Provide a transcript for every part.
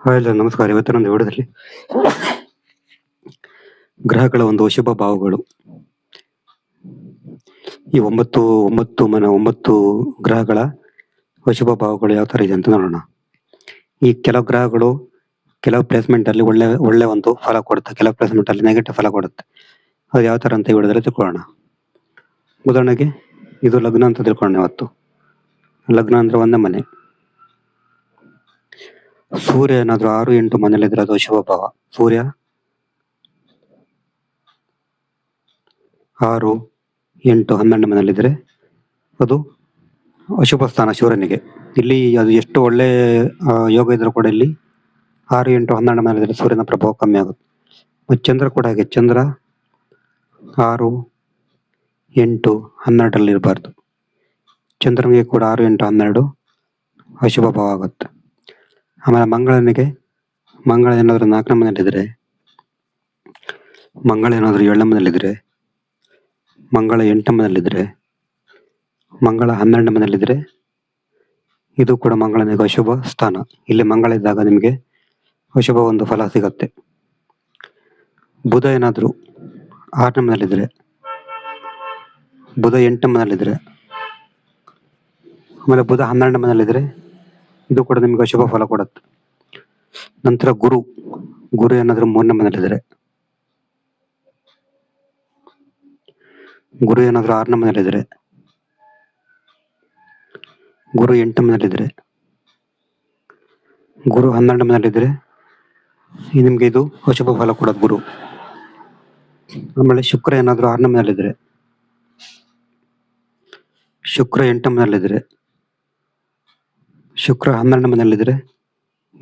Hi ಎಲ್ಲ ನಮಸ್ಕಾರ. ಇವತ್ತಿನ ಒಂದು ವಿಡಿಯೋದಲ್ಲಿ ಗ್ರಹಗಳ ಒಂದು ಅಶುಭ ಭಾವಗಳು, ಈ ಒಂಬತ್ತು ಗ್ರಹಗಳ ಅಶುಭ ಭಾವಗಳು ಯಾವ ತರ ಇದೆ ಅಂತ ನೋಡೋಣ. ಈ ಕೆಲವು ಗ್ರಹಗಳು ಕೆಲವು ಪ್ಲೇಸ್ಮೆಂಟ್ ಅಲ್ಲಿ ಒಳ್ಳೆ ಒಂದು ಫಲ ಕೊಡುತ್ತೆ, ಕೆಲವು ಪ್ಲೇಸ್ಮೆಂಟ್ ಅಲ್ಲಿ ನೆಗೆಟಿವ್ ಫಲ ಕೊಡುತ್ತೆ. ಅದು ಯಾವ ತರ ಅಂತ ಈ ವಿಡಿಯೋದಲ್ಲಿ ತಿಳ್ಕೊಳ್ಳೋಣ. ಉದಾಹರಣೆಗೆ ಇದು ಲಗ್ನ ಅಂತ ತಿಳ್ಕೊಳ್ಳೋಣ. ಇವತ್ತು ಲಗ್ನ ಅಂದ್ರೆ ಒಂದೇ ಮನೆ. ಸೂರ್ಯ ಏನಾದ್ರು 6-8 ಮನೇಲಿದ್ರೆ ಅದು ಅಶುಭ ಭಾವ. ಸೂರ್ಯ 6, 8, 12 ಮನೇಲಿದ್ರೆ ಅದು ಅಶುಭ ಸ್ಥಾನ ಸೂರ್ಯನಿಗೆ. ಇಲ್ಲಿ ಅದು ಎಷ್ಟು ಒಳ್ಳೆ ಯೋಗ ಇದ್ರೂ ಕೂಡ ಇಲ್ಲಿ 6, 8, 12 ಮನೇಲಿದ್ರೆ ಸೂರ್ಯನ ಪ್ರಭಾವ ಕಮ್ಮಿ ಆಗುತ್ತೆ. ಮತ್ತು ಚಂದ್ರ ಕೂಡ ಹಾಗೆ. ಚಂದ್ರ 6, 8, 12 ಇರಬಾರ್ದು. ಚಂದ್ರನಿಗೆ ಕೂಡ 6, 8, 12 ಅಶುಭ ಭಾವ ಆಗುತ್ತೆ. ಆಮೇಲೆ ಮಂಗಳ ಏನಾದ್ರು 4ನೇ ಮನೇಲಿದ್ರೆ, ಮಂಗಳ ಏನಾದ್ರು 7ನೇ ಮನೇಲಿದ್ರೆ, ಮಂಗಳ 8ನೇ ಮನೇಲಿದ್ರೆ, ಮಂಗಳ 12ನೇ ಮನೇಲಿದ್ರೆ ಇದು ಕೂಡ ಮಂಗಳನಿಗೆ ಅಶುಭ ಸ್ಥಾನ. ಇಲ್ಲಿ ಮಂಗಳ ಇದ್ದಾಗ ನಿಮಗೆ ಅಶುಭ ಒಂದು ಫಲ ಸಿಗತ್ತೆ. ಬುಧ ಏನಾದ್ರು 6ನೇ ಮನೇಲಿದ್ರೆ, ಬುಧ 8ನೇ ಮನೇಲಿದ್ರೆ, ಆಮೇಲೆ ಬುಧ 12ನೇ ಮನೇಲಿದ್ರೆ ಇದು ಕೂಡ ನಿಮ್ಗೆ ಅಶುಭ ಫಲ ಕೊಡುತ್ತೆ. ನಂತರ ಗುರು ಏನಾದ್ರು 3ನೇ ಮನೇಲಿದ್ರೆ, ಗುರು ಏನಾದ್ರು 6ನೇ ಮನೇಲಿದ್ರೆ, ಗುರು 8ನೇ ಮನೇಲಿದ್ರೆ, ಗುರು 12ನೇ ಮನೇಲಿದ್ರೆ ನಿಮ್ಗೆ ಇದು ಅಶುಭ ಫಲ ಕೊಡೋದು ಗುರು. ಆಮೇಲೆ ಶುಕ್ರ ಏನಾದ್ರು 6ನೇ ಮನೇಲಿದ್ರೆ, ಶುಕ್ರ 8ನೇ ಮನೇಲಿದ್ರೆ, ಶುಕ್ರ 12ನೇ ಮನೇಲಿದ್ರೆ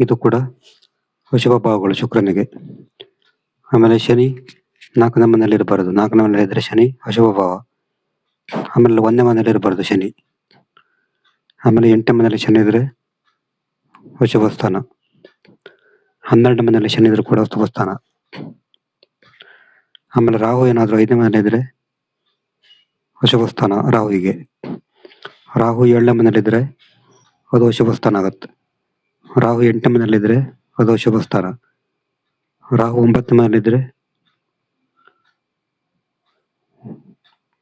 ಇದು ಕೂಡ ಅಶುಭ ಭಾವಗಳು ಶುಕ್ರನಿಗೆ. ಆಮೇಲೆ ಶನಿ 4ನೇ ಮನೇಲಿ ಇರಬಾರದು. 4ನೇ ಮನೇಲಿ ಇದ್ರೆ ಶನಿ ಅಶುಭ ಭಾವ. ಆಮೇಲೆ 1ನೇ ಮನೇಲಿ ಇರಬಾರದು ಶನಿ. ಆಮೇಲೆ 8ನೇ ಮನೇಲಿ ಶನಿ ಇದ್ರೆ ಅಶುಭ ಸ್ಥಾನ. 12ನೇ ಮನೇಲಿ ಶನಿ ಇದ್ರೆ ಕೂಡ ಅಶುಭ ಸ್ಥಾನ. ಆಮೇಲೆ ರಾಹು ಏನಾದ್ರು 5ನೇ ಮನೇಲಿ ಇದ್ರೆ ಅಶುಭ ಸ್ಥಾನ ರಾಹುವಿಗೆ. ರಾಹು 7ನೇ ಮನೇಲಿದ್ರೆ ಅದು ಅಶುಭ ಸ್ಥಾನ ಆಗುತ್ತೆ. ರಾಹು 8ನೇ ಮನೇಲಿದ್ರೆ ಅದು ಅಶುಭ ಸ್ಥಾನ. ರಾಹು 9ನೇ ಮನೇಲಿದ್ರೆ,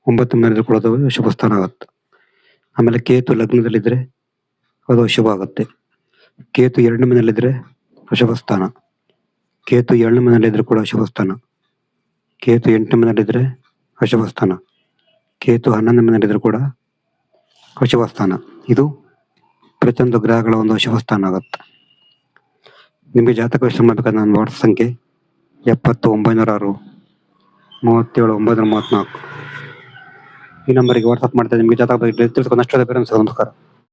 9ನೇ ಮನೇಲಿ ಕೂಡ ಅದು ಅಶುಭ ಸ್ಥಾನ ಆಗುತ್ತೆ. ಆಮೇಲೆ ಕೇತು ಲಗ್ನದಲ್ಲಿದ್ರೆ ಅದು ಅಶುಭ ಆಗುತ್ತೆ. ಕೇತು 2ನೇ ಮನೇಲಿದ್ರೆ ಅಶುಭ ಸ್ಥಾನ. ಕೇತು 7ನೇ ಮನೇಲಿದ್ರೆ ಕೂಡ ಅಶುಭ ಸ್ಥಾನ. ಕೇತು 8ನೇ ಮನೇಲಿದ್ರೆ ಅಶುಭ ಸ್ಥಾನ. ಕೇತು 11ನೇ ಮನೇಲಿದ್ರೆ ಕೂಡ ಅಶುಭ ಸ್ಥಾನ. ಇದು ಪ್ರತಿಯೊಂದು ಗ್ರಹಗಳ ಒಂದು ಅಶುಭ ಸ್ಥಾನ ಆಗುತ್ತೆ. ನಿಮಗೆ ಜಾತಕ ವಿಶ್ಲೇಷಣೆ ಮಾಡಬೇಕಾದ್ರೆ ನನ್ನ ವಾಟ್ಸ್ಆಪ್ ಸಂಖ್ಯೆ 70 906 37 934. ಈ ನಂಬರಿಗೆ ವಾಟ್ಸ್ಆಪ್ ಮಾಡ್ತಾ ನಿಮಗೆ ಜಾತಕ ಬಗ್ಗೆ ತಿಳಿಸ್ಕೊಂಡು ಅಷ್ಟೇ. ನಮಸ್ಕಾರ.